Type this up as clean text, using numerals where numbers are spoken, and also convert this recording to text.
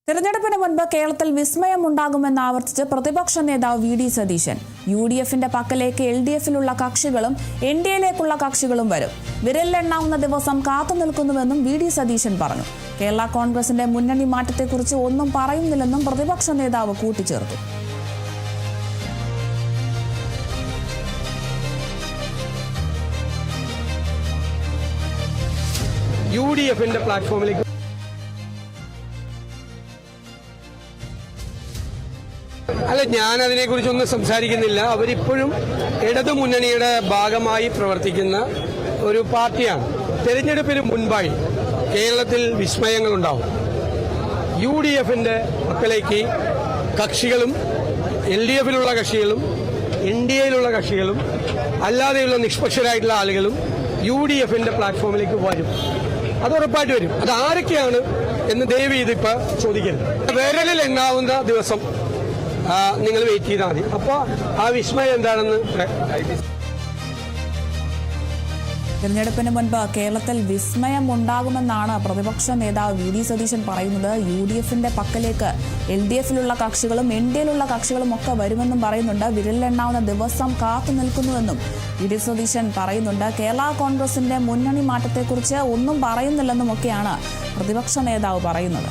തെരഞ്ഞെടുപ്പിന് മുൻപ് കേരളത്തിൽ വിസ്മയമുണ്ടാകുമെന്ന് ആവർത്തിച്ച് പ്രതിപക്ഷ നേതാവ് വി.ഡി. സതീശൻ. യു.ഡി.എഫിന്റെ പക്കലേക്ക് എൽ.ഡി.എഫിലുള്ള കക്ഷികളും എൻ.ഡി.എയിലേക്കുള്ള കക്ഷികളും വരും. വിരലിലെണ്ണാവുന്ന ദിവസം കാത്തുനിൽക്കുന്നുവെന്നും വി.ഡി. സതീശൻ പറഞ്ഞു. കേരള കോൺഗ്രസിന്റെ മുന്നണി മാറ്റത്തെക്കുറിച്ച് ഒന്നും പറയുന്നില്ലെന്നും പ്രതിപക്ഷ നേതാവ് കൂട്ടിച്ചേർത്തു. യു.ഡി.എഫിന്റെ പ്ലാറ്റ്ഫോമിലേക്ക് അല്ല, ഞാൻ അതിനെക്കുറിച്ചൊന്നും സംസാരിക്കുന്നില്ല. അവരിപ്പോഴും ഇടതു മുന്നണിയുടെ ഭാഗമായി പ്രവർത്തിക്കുന്ന ഒരു പാർട്ടിയാണ്. തെരഞ്ഞെടുപ്പിന് മുൻപായി കേരളത്തിൽ വിസ്മയങ്ങളുണ്ടാവും. യു.ഡി.എഫിന്റെ പക്കലേക്ക് കക്ഷികളും എൽ.ഡി.എഫിലുള്ള കക്ഷികളും എൻ.ഡി.എയിലുള്ള കക്ഷികളും അല്ലാതെയുള്ള നിഷ്പക്ഷരായിട്ടുള്ള ആളുകളും യു.ഡി.എഫിന്റെ പ്ലാറ്റ്ഫോമിലേക്ക് വരും. അത് ഉറപ്പായിട്ട് വരും. അത് ആരൊക്കെയാണ് എന്ന് ദയവ് ഇതിപ്പോ ചോദിക്കരുത്. വിരലിൽ എണ്ണാവുന്ന ദിവസം നിങ്ങൾ വെയിറ്റ് ചെയ്താൽ മതി. അപ്പോൾ ആ വിസ്മയം എന്താണെന്ന്. തെരഞ്ഞെടുപ്പിന് മുൻപ് കേരളത്തിൽ വിസ്മയം ഉണ്ടാകുമെന്നാണ് പ്രതിപക്ഷ നേതാവ് വി.ഡി. സതീശൻ പറയുന്നത്. യു.ഡി.എഫിന്റെ പക്കലേക്ക് എൽ.ഡി.എഫിലുള്ള കക്ഷികളും എൻ.ഡി.എയിലുള്ള കക്ഷികളും ഒക്കെ വരുമെന്നും പറയുന്നുണ്ട്. വിരലിലെണ്ണാവുന്ന ദിവസം കാത്തു നിൽക്കുന്നുവെന്നും വി.ഡി. സതീശൻ പറയുന്നുണ്ട്. കേരള കോൺഗ്രസിന്റെ മുന്നണി മാറ്റത്തെക്കുറിച്ച് ഒന്നും പറയുന്നില്ലെന്നുമൊക്കെയാണ് പ്രതിപക്ഷ നേതാവ് പറയുന്നത്.